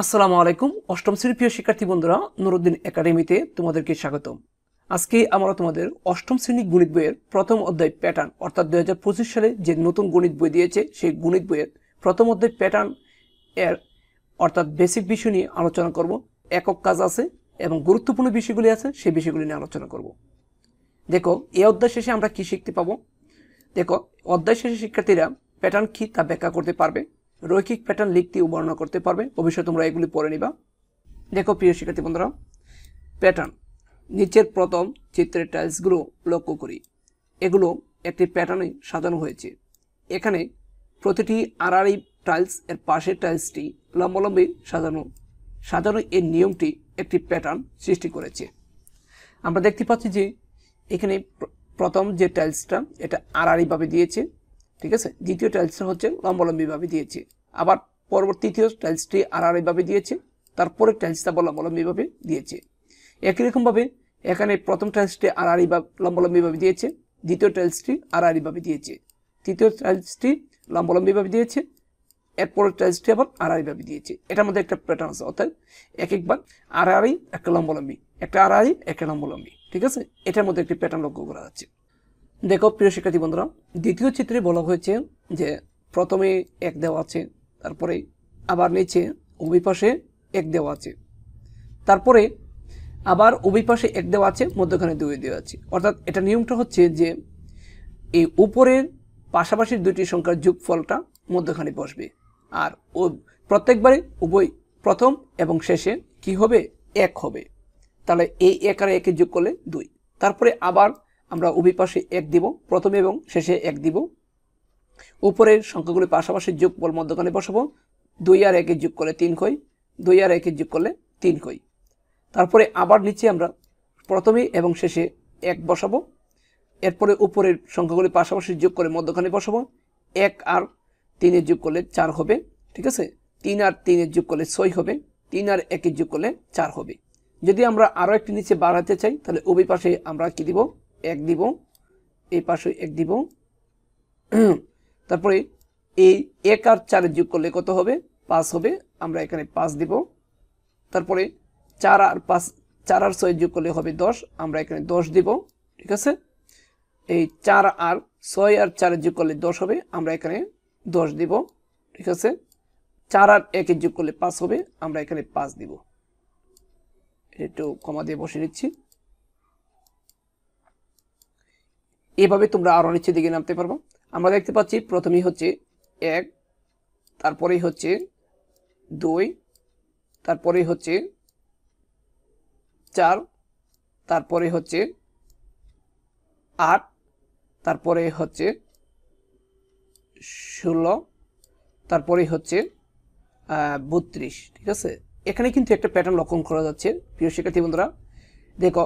আসসালামু আলাইকুম। অষ্টম শ্রেণীর প্রিয় শিক্ষার্থী বন্ধুরা, নুরুদ্দিন একাডেমিতে তোমাদেরকে স্বাগতম। আজকে আমরা তোমাদের অষ্টম শ্রেণী গণিত বইয়ের প্রথম অধ্যায় প্যাটার্ন অর্থাৎ 2025 সালে যে নতুন গণিত বই দিয়েছে সেই গণিত বইয়ের প্রথম অধ্যায় প্যাটার্ন এর অর্থাৎ বেসিক বিষয় নিয়ে আলোচনা করব। একক কাজ আছে এবং গুরুত্বপূর্ণ বিষয়গুলি আছে, সেই বিষয়গুলি নিয়ে আলোচনা করব। দেখো, এই অধ্যায় শেষে আমরা কি শিখতে পাবো। দেখো, অধ্যায় শেষে শিক্ষার্থীরা প্যাটার্ন কি তা ব্যাখ্যা করতে পারবে, রৈখিক প্যাটার্ন লিখতে ও বর্ণনা করতে পারবে। ভবিষ্যতে তোমরা এগুলি পড়ে নিবা। দেখো প্রিয় শিক্ষার্থী বন্ধুরা, প্যাটার্ন নিচের প্রথম চিত্রের টাইলসগুলো লক্ষ্য করি। এগুলো একটি প্যাটার্নে সাজানো হয়েছে। এখানে প্রতিটি আড়াআড়ি টাইলস এর পাশের টাইলসটি লম্বালম্বি সাজানো এই নিয়মটি একটি প্যাটার্ন সৃষ্টি করেছে। আমরা দেখতে পাচ্ছি যে এখানে প্রথম যে টাইলসটা এটা আড়াআড়িভাবে দিয়েছে, ঠিক আছে। দ্বিতীয় টাইলসটা হচ্ছে লম্বালম্বিভাবে দিয়েছে। আবার পরবর্তী তৃতীয় টাইলসটি আড়াআড়িভাবে দিয়েছে, তারপরে টাইলসটা লম্বালম্বিভাবে দিয়েছে। একই রকমভাবে এখানে প্রথম টাইলসটি লম্বালম্বিভাবে দিয়েছে, দ্বিতীয় টাইলসটি আড়াআড়িভাবে দিয়েছে, তৃতীয় টাইলসটি লম্বালম্বিভাবে দিয়েছে, এরপরের টাইলসটি আবার আড়াআড়িভাবে দিয়েছে। এটার মধ্যে একটা প্যাটার্ন আছে, অর্থাৎ এক একবার আড়াআড়ি একটা লম্বালম্বি, একটা আড়াআড়ি একটা লম্বালম্বি, ঠিক আছে। এটার মধ্যে একটি প্যাটার্ন লক্ষ্য করা যাচ্ছে। দেখো প্রিয় শিক্ষার্থী বন্ধুরা, দ্বিতীয় চিত্রে বলা হয়েছে যে প্রথমে এক দেওয়া আছে, তারপরে আবার নিচে উভয় পাশে এক দেওয়া আছে, তারপরে আবার উভয় পাশে এক দেওয়া আছে, মধ্যখানে দুই দেওয়া আছে। অর্থাৎ এটা নিয়মটা হচ্ছে যে এই উপরের পাশাপাশি দুটি সংখ্যার যোগফলটা মধ্যখানে বসবে, আর ও প্রত্যেকবারে উভয় প্রথম এবং শেষে কি হবে, এক হবে। তাহলে এই এক আর একে যোগ করলে দুই। তারপরে আবার আমরা উভয় পাশে এক দিব, প্রথমে এবং শেষে এক দিব। উপরের সংখ্যাগুলি পাশাপাশি যোগফল মধ্যখানে বসাবো। দুই আর একে যোগ করলে তিন হয়, দুই আর একে যোগ করলে তিন হয়। তারপরে আবার নিচে আমরা প্রথমে এবং শেষে এক বসাবো। এরপরে উপরের সংখ্যাগুলি পাশাপাশি যোগ করে মধ্যখানে বসাবো। এক আর তিনের যোগ করলে চার হবে, ঠিক আছে। তিন আর তিনের যোগ করলে ছয় হবে, তিন আর একের যোগ করলে চার হবে। যদি আমরা আরও একটি নিচে বাড়াতে চাই তাহলে উভয় পাশে আমরা কি দিব, এক দিব, এই পাশে এক দিব। তারপরে এই এক আর চারের যোগ করলে কত হবে, পাঁচ হবে, আমরা এখানে পাঁচ দিব। তারপরে চার আর ছয় যোগ করলে হবে 10, আমরা এখানে 10 দিব, ঠিক আছে। এই চার আর ছয় আর চারের যোগ করলে 10 হবে, আমরা এখানে 10 দিব, ঠিক আছে। চার আর একের যোগ করলে 5 হবে, আমরা এখানে 5 দিব। একটু কমা দিয়ে বসে নিচ্ছি। এভাবে তোমরা আরো নিচের দিকে নামতে পারবো। আমরা দেখতে পাচ্ছি প্রথমেই হচ্ছে এক, তারপরেই হচ্ছে দুই, তারপরেই হচ্ছে চার, তারপরে হচ্ছে আট, তারপরে হচ্ছে 16, তারপরে হচ্ছে 32, ঠিক আছে। এখানে কিন্তু একটা প্যাটার্ন লক্ষণ করা যাচ্ছে প্রিয় শিক্ষার্থী বন্ধুরা। দেখো,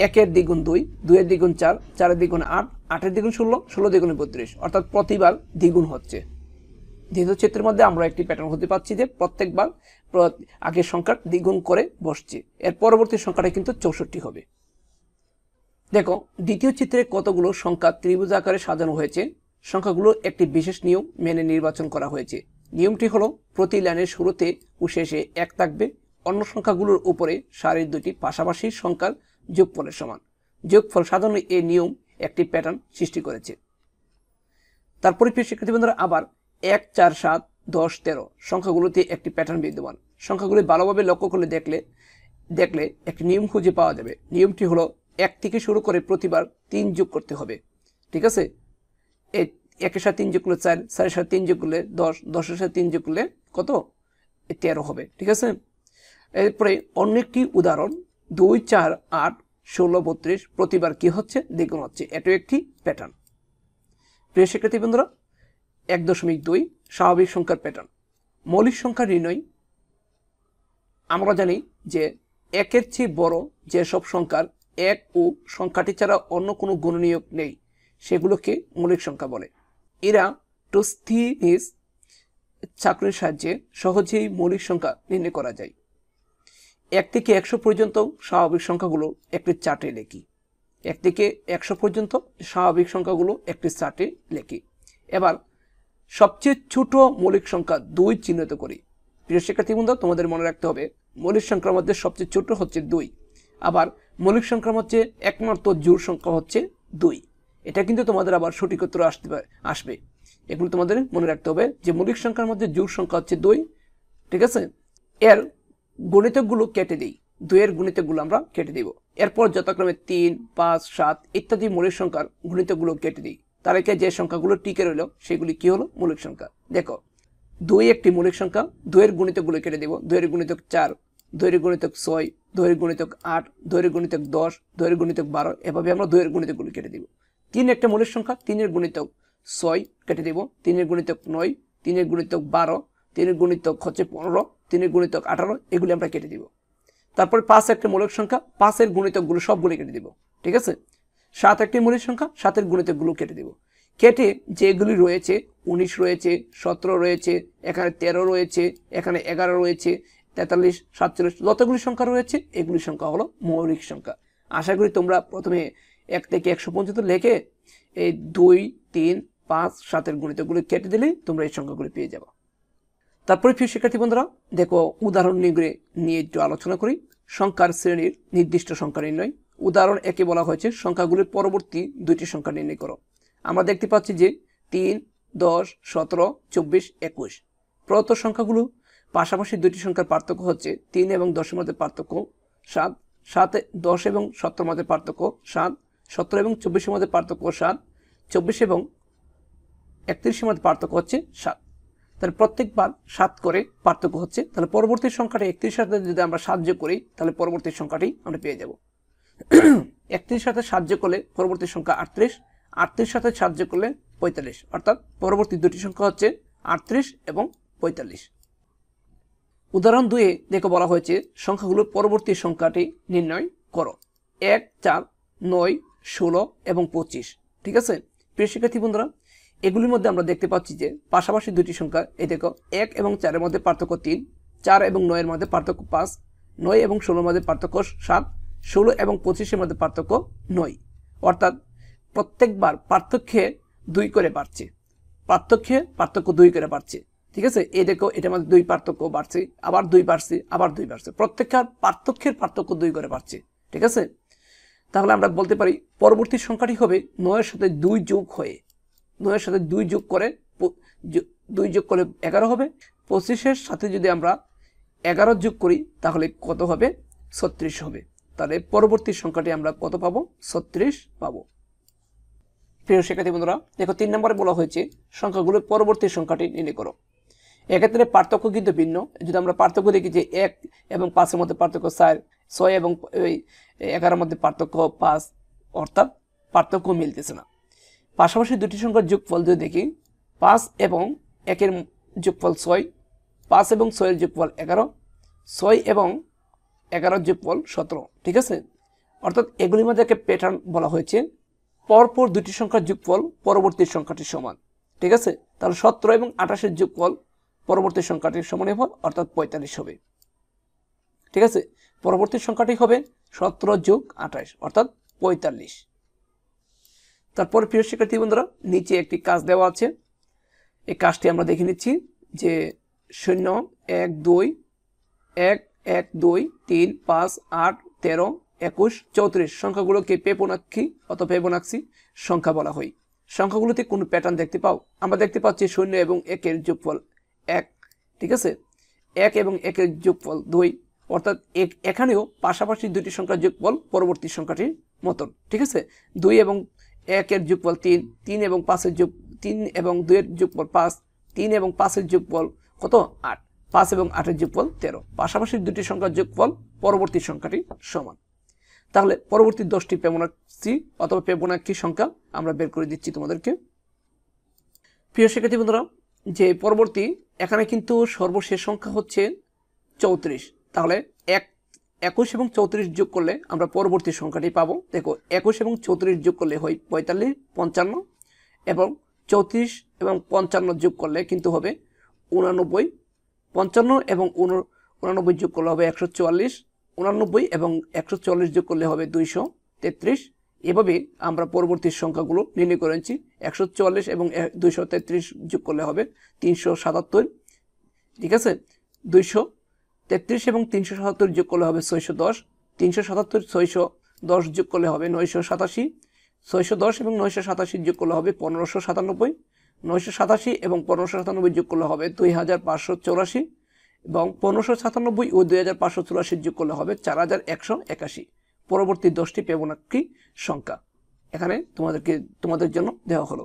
একের দ্বিগুণ দুই, দুইয়ের দ্বিগুণ চার, চারের দ্বিগুণ আট, আটের দ্বিগুণ 16, 16 দ্বিগুণে 32, অর্থাৎ প্রতিবার দ্বিগুণ হচ্ছে। দ্বিতীয় চিত্রের মধ্যে আমরা একটি প্যাটার্ন হতে পাচ্ছি যে প্রত্যেকবার আগের সংখ্যার দ্বিগুণ করে বসছে, এর পরবর্তী সংখ্যাটা কিন্তু 64 হবে। দেখো, দ্বিতীয় চিত্রে কতগুলো সংখ্যা ত্রিভুজ আকারে সাজানো হয়েছে। সংখ্যাগুলো একটি বিশেষ নিয়ম মেনে নির্বাচন করা হয়েছে। নিয়মটি হলো প্রতি লাইনের শুরুতে ও শেষে এক থাকবে, অন্য সংখ্যাগুলোর উপরে সারির দুটি পাশাপাশি সংখ্যার যোগফলের সমান। যোগফল সাজানোর এই নিয়ম একটি প্যাটার্ন সৃষ্টি করেছে। তারপরে প্রিয় শিক্ষার্থী বন্ধুরা, আবার 1, 4, 7, 10, 13 সংখ্যাগুলোতে একটি প্যাটার্ন বিদ্যমান। সংখ্যাগুলি ভালোভাবে লক্ষ্য করলে দেখলে একটি নিয়ম খুঁজে পাওয়া যাবে। নিয়মটি হলো 1 থেকে শুরু করে প্রতিবার 3 যোগ করতে হবে, ঠিক আছে। এই 1-এর সাথে 3 যোগ করলে 4, 4-এর সাথে 3 যোগ করলে 10, 10-এর সাথে 3 যোগ করলে কত, 13 হবে, ঠিক আছে। এরপরে অন্য একটি উদাহরণ, 2, 4, 8, 16, 32 প্রতিবার কি হচ্ছে, দ্বিগুণ হচ্ছে। এটাও একটি প্যাটার্ন। প্রিয় শিক্ষার্থী বন্ধুরা, 1.2 স্বাভাবিক সংখ্যার প্যাটার্ন। মৌলিক সংখ্যা নির্ণয়। আমরা জানি যে একের চেয়ে বড় যেসব সংখ্যার এক ও সংখ্যাটি ছাড়া অন্য কোনো গুণনীয়ক নেই সেগুলোকে মৌলিক সংখ্যা বলে। এরা টোস্থিনিস চাকরির সাহায্যে সহজেই মৌলিক সংখ্যা নির্ণয় করা যায়। 1 থেকে 100 পর্যন্ত স্বাভাবিক সংখ্যাগুলো একটি চার্টে লিখি। 1 থেকে 100 পর্যন্ত স্বাভাবিক সংখ্যাগুলো একটি চার্টে লিখি। এবার সবচেয়ে ছোট মৌলিক সংখ্যা 2 চিহ্নিত করি। প্রিয় শিক্ষার্থী বন্ধুরা, তোমাদের মনে রাখতে হবে মৌলিক সংখ্যার মধ্যে সবচেয়ে ছোট হচ্ছে 2, আবার মৌলিক সংখ্যার মধ্যে একমাত্র জোড় সংখ্যা হচ্ছে 2। এটা কিন্তু তোমাদের আবার সঠিক উত্তর আসবে। এগুলো তোমাদের মনে রাখতে হবে যে মৌলিক সংখ্যার মধ্যে জোড় সংখ্যা হচ্ছে 2, ঠিক আছে। এর গণিতকগুলো কেটে দিই, 2 এর গণিতকগুলো আমরা কেটে দিব। এরপর যথাক্রমে 3, 5, 7 ইত্যাদি মৌলিক সংখ্যার গণিতকগুলো কেটে দিই। তার আগে যে সংখ্যাগুলো টিকে রইল সেগুলি কি হলো? মৌলিক সংখ্যা। দেখো 2 একটি মৌলিক সংখ্যা, 2 এর গণিতকগুলো কেটে দেব। 2 এর গণিতক 4, 2 এর গণিতক 6, 2 এর গণিতক 8, 2 এর গণিতক 10, 2 এর গণিতক 12, এভাবে আমরা 2 এর গণিতকগুলো কেটে দিব। 3 একটা মৌলিক সংখ্যা, 3 এর গণিতক 6 কেটে দেব, 3 এর গণিতক 9, 3 এর গণিতক 12, 3 এর গণিতক হচ্ছে 15, 3 এর গণিতক 18, এগুলি আমরা কেটে দিব। তারপরে 5 একটা মৌলিক সংখ্যা, 5 এর গণিতকগুলো সবগুলো কেটে দিব, ঠিক আছে। 7 একটি মৌলিক সংখ্যা, 7 এর গণিতকগুলো কেটে দিব। কেটে যেগুলি রয়েছে 19 রয়েছে, 17 রয়েছে, এখানে 13 রয়েছে, এখানে 11 রয়েছে, 43, 47 যতগুলি সংখ্যা রয়েছে এগুলি সংখ্যা হলো মৌলিক সংখ্যা। আশা করি তোমরা প্রথমে 1 থেকে 100 পর্যন্ত লিখে এই 2, 3, 5, 7 এর গণিতকগুলো কেটে দিলেই তোমরা এই সংখ্যাগুলি পেয়ে যাবে। তারপরে প্রিয় শিক্ষার্থী বন্ধুরা, দেখো উদাহরণ নিয়ে একটু আলোচনা করি। সংখ্যার শ্রেণীর নির্দিষ্ট সংখ্যা নির্ণয়। উদাহরণ 1-এ বলা হয়েছে সংখ্যাগুলির পরবর্তী 2টি সংখ্যা নির্ণয় করো। আমরা দেখতে পাচ্ছি যে 3, 10, 17, 24, 21 প্রদত্ত সংখ্যাগুলো পাশাপাশি 2টি সংখ্যার পার্থক্য হচ্ছে 3 এবং 10 এর মধ্যে পার্থক্য 7, 10 এবং 17 এর মধ্যে পার্থক্য 7, 17 এবং 24 এর মধ্যে পার্থক্য 7, 24 এবং 31 এর মধ্যে পার্থক্য হচ্ছে 7। তাহলে প্রত্যেকবার 7 করে পার্থক্য হচ্ছে। তাহলে পরবর্তী সংখ্যাটি 31 সাথে যদি আমরা 7 যোগ করি তাহলে পরবর্তী সংখ্যাটি আমরা পেয়ে যাব। 31 সাথে 7 যোগ করলে পরবর্তী সংখ্যা 38, 38 সাথে 7 যোগ করলে 45, অর্থাৎ পরবর্তী 2টি সংখ্যা হচ্ছে 38 এবং 45। উদাহরণ 2-এ দেখো বলা হয়েছে সংখ্যাগুলোর পরবর্তী সংখ্যাটি নির্ণয় করো। 1, 4, 9, 16 এবং 25, ঠিক আছে। প্রিয় শিক্ষার্থী বন্ধুরা, এগুলির মধ্যে আমরা দেখতে পাচ্ছি যে পাশাপাশি 2টি সংখ্যা, এই দেখো 1 এবং 4 এর মধ্যে পার্থক্য 3, 4 এবং 9 এর মধ্যে পার্থক্য 5, 9 এবং 16 এর মধ্যে পার্থক্য 7, 16 এবং 25 এর মধ্যে পার্থক্য 9, অর্থাৎ প্রত্যেকবার পার্থক্যে 2 করে বাড়ছে, পার্থক্য 2 করে বাড়ছে, ঠিক আছে। এই দেখো এটার মধ্যে 2 পার্থক্য বাড়ছে, আবার 2 বাড়ছে, আবার 2 বাড়ছে, পার্থক্যের পার্থক্য 2 করে বাড়ছে, ঠিক আছে। তাহলে আমরা বলতে পারি পরবর্তী সংখ্যাটি হবে 9 এর সাথে 2 যোগ হয়ে, 9 এর সাথে 2 যোগ করে 11 হবে। 25 এর সাথে যদি আমরা 11 যোগ করি তাহলে কত হবে? 36 হবে। তাহলে পরবর্তী সংখ্যাটি আমরা কত পাবো? 36 পাবো। প্রিয় শিক্ষার্থী বন্ধুরা, দেখো 3 নম্বরে বলা হয়েছে সংখ্যাগুলোর পরবর্তী সংখ্যাটি নির্ণয় করো। এক্ষেত্রে পার্থক্য কিন্তু ভিন্ন। যদি আমরা পার্থক্য দেখি যে 1 এবং 5 এর মধ্যে পার্থক্য 4, 6 এবং 11 এর মধ্যে পার্থক্য 5, অর্থাৎ পার্থক্য মিলতেছে না। পাশাপাশি 2টি সংখ্যার যোগফল যদি দেখি 5 এবং 1 এর যোগফল 6, 5 এবং 6 এর যোগফল 11, 6 এবং 11 যোগফল 17, ঠিক আছে। অর্থাৎ এগুলির মধ্যে একটা প্যাটার্ন বলা হয়েছে, পরপর 2টি সংখ্যার যোগফল পরবর্তী সংখ্যাটির সমান, ঠিক আছে। তাহলে 17 এবং 28 এর যোগফল পরবর্তী সংখ্যাটির সমান হবে, অর্থাৎ 45 হবে, ঠিক আছে। পরবর্তী সংখ্যাটি হবে 17 যোগ 28, অর্থাৎ 45। তারপর প্রিয় শিক্ষার্থী বন্ধুরা, নিচে একটি কাজ দেওয়া আছে, এই কাজটি আমরা দেখে নিচ্ছি যে 0, 1, 2, 1, 1, 2, 3, 5, 8, 13, 21, 34 সংখ্যাগুলোকে ফিবোনাক্সি অথবা ফিবোনাক্সি সংখ্যা বলা হয়। সংখ্যাগুলোতে কোনো প্যাটার্ন দেখতে পাও? আমরা দেখতে পাচ্ছি 0 এবং 1 এর যোগফল 1, ঠিক আছে। 1 এবং 1 এর যোগফল 2, অর্থাৎ এখানেও পাশাপাশি 2টি সংখ্যার যোগফল পরবর্তী সংখ্যাটির মতন, ঠিক আছে। 2 এবং 1 এর যোগফল 3, 3 এবং 5 এর 3 এবং 2 এর যোগফল 5, 3 এবং 5 এর যোগফল কত? 8, 5 এবং 8 এর যোগফল 13। পাশাপাশি 2টি সংখ্যার যোগফল পরবর্তী সংখ্যাটি সমান। তাহলে পরবর্তী 10টি ফিবোনাক্সি অথবা ফিবোনাক্সি সংখ্যা আমরা বের করে দিচ্ছি তোমাদেরকে। প্রিয় শিক্ষার্থী বন্ধুরা, যে পরবর্তী এখানে কিন্তু সর্বশেষ সংখ্যা হচ্ছে 34। তাহলে 21 এবং 34 যোগ করলে আমরা পরবর্তী সংখ্যাটি পাবো। দেখো 21 এবং 34 যোগ করলে হয় 45, 55 এবং 34 এবং 55 যোগ করলে কিন্তু হবে 89, 55 এবং 89 যোগ করলে হবে 144, 89 এবং 144 যোগ করলে হবে 233। এভাবে আমরা পরবর্তী সংখ্যাগুলো নির্ণয় করেছি। 144 এবং 233 যোগ করলে হবে 377, ঠিক আছে। 233 এবং 377 যোগ করলে হবে 610, 377 610 যোগ করলে হবে 987, 610 এবং 987 যোগ করলে হবে 1597, 987 এবং 1597 যোগ করলে হবে 2584 এবং 1597 ও 2584 যোগ করলে হবে 4181। পরবর্তী 10টি ফিবোনাক্সি সংখ্যা এখানে তোমাদের জন্য দেওয়া হলো।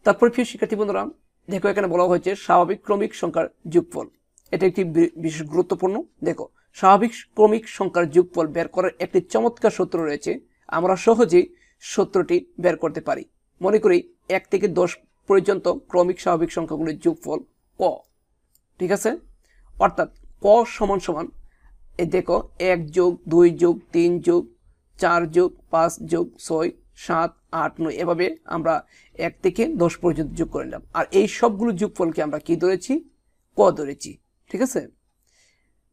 তারপর প্রিয় শিক্ষার্থী বন্ধুরা দেখো এখানে বলা হয়েছে স্বাভাবিক ক্রমিক সংখ্যার যোগফল। এটা একটি বিশেষ গুরুত্বপূর্ণ। দেখো স্বাভাবিক ক্রমিক সংখ্যার যোগফল বের করার একটি চমৎকার সূত্র রয়েছে। আমরা সহজেই সূত্রটি বের করতে পারি। মনে করি 1 থেকে 10 পর্যন্ত ক্রমিক স্বাভাবিক সংখ্যাগুলির যোগফল ক। ঠিক আছে, অর্থাৎ ক সমান সমান এই দেখো 1 যোগ 2 যোগ 3 যোগ 4 যোগ 5 যোগ 6 7 8 9 এভাবে আমরা 1 থেকে 10 পর্যন্ত যোগ করে নিলাম। আর এই সবগুলো যোগফলকে আমরা কি ধরেছি? ক ধরেছি। ঠিক আছে,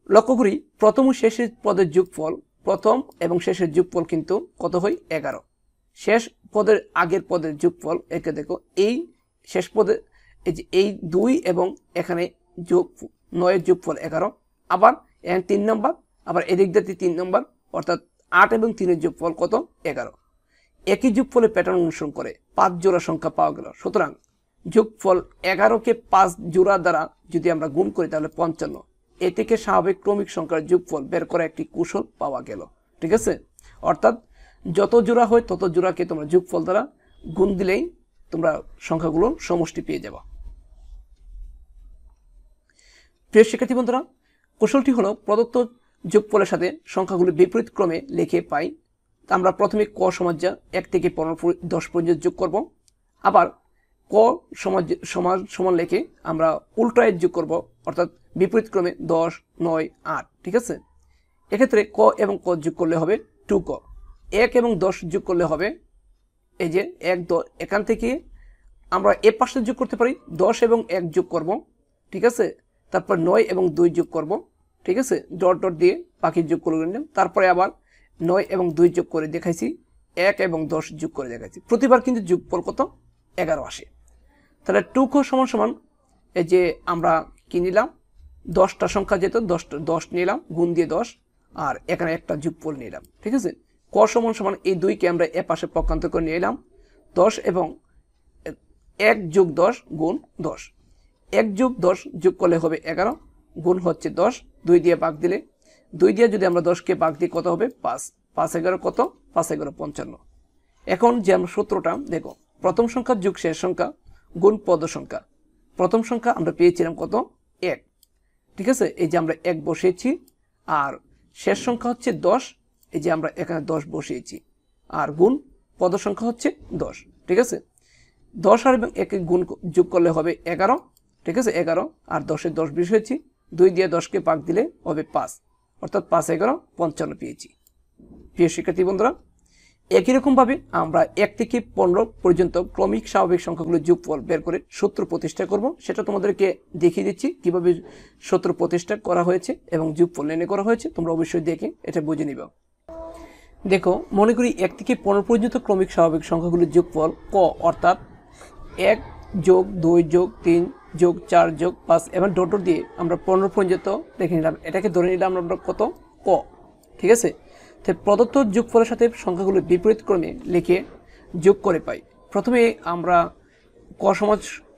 লক্ষ্য করি প্রথম ও শেষের পদের যোগফল, প্রথম এবং শেষের যোগফল কিন্তু কত হয়? 11। শেষ পদের আগের পদের যোগফল একে দেখো এই শেষ পদের এই 2 এবং এখানে যোগ 9 এর যোগফল 11। আবার 3 নম্বর, আবার এদিক দিয়ে 3 নম্বর, অর্থাৎ 8 এবং 3 এর যোগফল কত? 11। একই যোগফলের প্যাটার্ন অনুসরণ করে 5 জোড়া সংখ্যা পাওয়া গেল। সুতরাং যোগফল 11কে 5 জোড়া দ্বারা যদি আমরা গুণ করি তাহলে 55। এ থেকে স্বাভাবিক ক্রমিক সংখ্যার যোগফল বের করা একটি কৌশল পাওয়া গেল। ঠিক আছে, অর্থাৎ যত জোড়া হয় তত জোড়াকে তোমরা যোগফল দ্বারা গুণ দিলেই তোমরা সংখ্যাগুলোর সমষ্টি পেয়ে যাবে। প্রিয় শিক্ষার্থী বন্ধুরা, কৌশলটি হলো প্রদত্ত যোগফলের সাথে সংখ্যাগুলি বিপরীত ক্রমে লিখে পাই। আমরা প্রথমে ক সমাজ্জা 1 থেকে 10 পর্যন্ত যোগ করব। আবার ক সমান সমান লিখে আমরা উল্টায় যোগ করব, অর্থাৎ বিপরীত ক্রমে 10 9 8। ঠিক আছে, এক্ষেত্রে ক এবং ক যোগ করলে হবে 2ক। 1 এবং 10 যোগ করলে হবে এই যে 1 10। এখান থেকে আমরা এ পাশে যোগ করতে পারি, 10 এবং 1 যোগ করব। ঠিক আছে, তারপর 9 এবং 2 যোগ করব। ঠিক আছে, ডট ডট দিয়ে বাকি যোগ করে নিলাম। তারপরে আবার 9 এবং 2 যোগ করে দেখাইছি, 1 এবং 10 যোগ করে দেখাইছি। প্রতিবার কিন্তু যোগফল কত? 11 আসে। তাহলে 2ক সমান সমান এই যে আমরা কি নিলাম? 10টা সংখ্যা যেত 10 নিলাম, গুণ দিয়ে 10, আর এখানে একটা যোগফল নিলাম। ঠিক আছে, ক সমান সমান এই 2কে আমরা এ পাশে পক্ষান্তর করে নিয়ে এলাম 10 এবং 1 যোগ 10 গুণ 10। 1 যোগ 10 যোগ করলে হবে 11, গুণ হচ্ছে 10, 2 দিয়ে ভাগ দিলে 2 দিয়ে যদি আমরা 10কে ভাগ দিই কত হবে? 5। 5 11 কত? 5 11 55। এখন যে আমরা সূত্রটা দেখো, প্রথম সংখ্যা যোগ শেষ সংখ্যা গুণ পদ সংখ্যা। প্রথম সংখ্যা আমরা পেয়েছিলাম কত? 1। ঠিক আছে, এই যে আমরা 1 বসিয়েছি, আর শেষ সংখ্যা হচ্ছে 10, এই যে আমরা এখানে 10 বসিয়েছি, আর গুণ পদ সংখ্যা হচ্ছে 10। ঠিক আছে, 10 আর এবং 1 গুণ যোগ করলে হবে 11। ঠিক আছে, 11 আর 10 10 বসিয়েছি, 2 দিয়ে 10কে ভাগ দিলে হবে 5, অর্থাৎ 5 11 55 পেয়েছি। প্রিয় শিক্ষার্থী বন্ধুরা, একই রকমভাবে আমরা 1 থেকে 15 পর্যন্ত ক্রমিক স্বাভাবিক সংখ্যাগুলোর যোগফল বের করে সূত্র প্রতিষ্ঠা করব। সেটা তোমাদেরকে দেখিয়ে দিচ্ছি কিভাবে সূত্র প্রতিষ্ঠা করা হয়েছে এবং যোগফল নির্ণয় করা হয়েছে। তোমরা অবশ্যই দেখে এটা বুঝে নিবে। দেখো, মনে করি 1 থেকে 15 পর্যন্ত ক্রমিক স্বাভাবিক সংখ্যাগুলোর যোগফল ক, অর্থাৎ 1 যোগ 2 যোগ 3 যোগ 4 যোগ 5 এবং ডট ডট দিয়ে আমরা 15 পর্যন্ত লিখে নিলাম। এটাকে ধরে নিলাম আমরা কত? ক। ঠিক আছে, তো প্রদত্ত যোগফলের সাথে সংখ্যাগুলো বিপরীত ক্রমে লিখে যোগ করে পাই। প্রথমে আমরা ক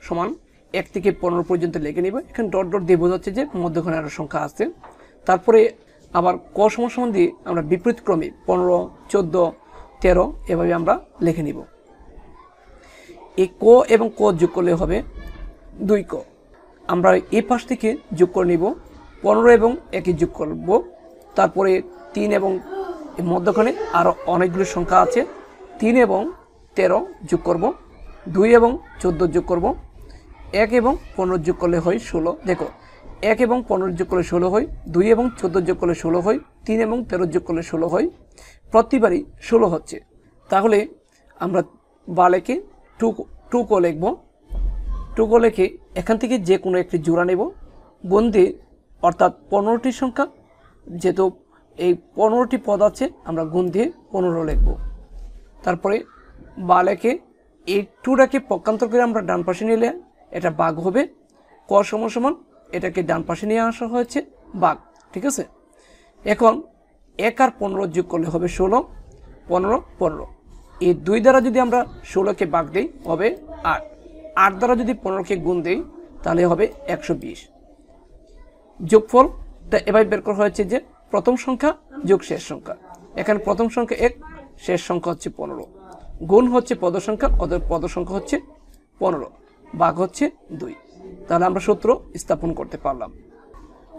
সমান 1 থেকে 15 পর্যন্ত লিখে নিব। এখানে ডট ডট দিয়ে বোঝাচ্ছে যে মধ্যখানে আরো সংখ্যা আছে। তারপরে আবার ক সমান দিয়ে আমরা বিপরীত ক্রমে 15 14 13 এভাবে আমরা লিখে নিব। এই ক এবং ক যোগ করলে হবে 2ক। আমরা এই পাশ থেকে যোগ করে নিব, 15 এবং 1 যোগ করব। তারপরে 3 এবং মধ্যখানে আরো অনেকগুলো সংখ্যা আছে, 3 এবং 13 যোগ করব, 2 এবং 14 যোগ করব, 1 এবং 15 যোগ করলে হয় 16। দেখো, 1 এবং 15 যোগ করলে 16 হয়, 2 এবং 14 যোগ করলে 16 হয়, 3 এবং 13 যোগ করলে 16 হয়। প্রতিবারই 16 হচ্ছে। তাহলে আমরা বালেকে 2ক লিখব। 2ক লিখে এখান থেকে যে কোনো একটি জোড়া নেব, গুণ দিয়ে, অর্থাৎ 15টি সংখ্যা, যেহেতু এই 15টি পদ আছে আমরা গুণ দিয়ে 15 লিখব। তারপরে বালেকে এই 2টাকে পক্ষান্তর করে আমরা ডান পাশে নিলে এটা ভাগ হবে, ক সমান সমান এটাকে ডান পাশে নিয়ে আসা হয়েছে ভাগ, ঠিক আছে। এখন 1 আর 15 যোগ করলে হবে 16, 15 15। এই 2 দ্বারা যদি আমরা 16কে ভাগ দিই হবে 8, 8 দ্বারা যদি 15কে গুণ দিই তাহলে হবে 120। যোগফলটা এভাবে বের করা হয়েছে যে প্রথম সংখ্যা যোগ শেষ সংখ্যা। এখানে প্রথম সংখ্যা 1, শেষ সংখ্যা হচ্ছে 15, গুণ হচ্ছে পদ সংখ্যা, ওদের পদ সংখ্যা হচ্ছে 15, ভাগ হচ্ছে 2। তাহলে আমরা সূত্র স্থাপন করতে পারলাম,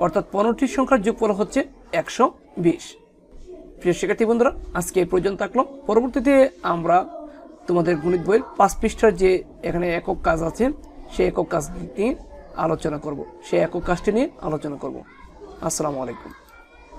অর্থাৎ 15টি সংখ্যার যোগফল হচ্ছে 120। প্রিয় শিক্ষার্থী বন্ধুরা, আজকে এই পর্যন্ত থাকলো। পরবর্তীতে আমরা তোমাদের গণিত বইয়ের 5 পৃষ্ঠার যে এখানে একক কাজ আছে সেই একক কাজ নিয়ে আলোচনা করব, সেই একক কাজটি নিয়ে আলোচনা করব। আসসালামু আলাইকুম।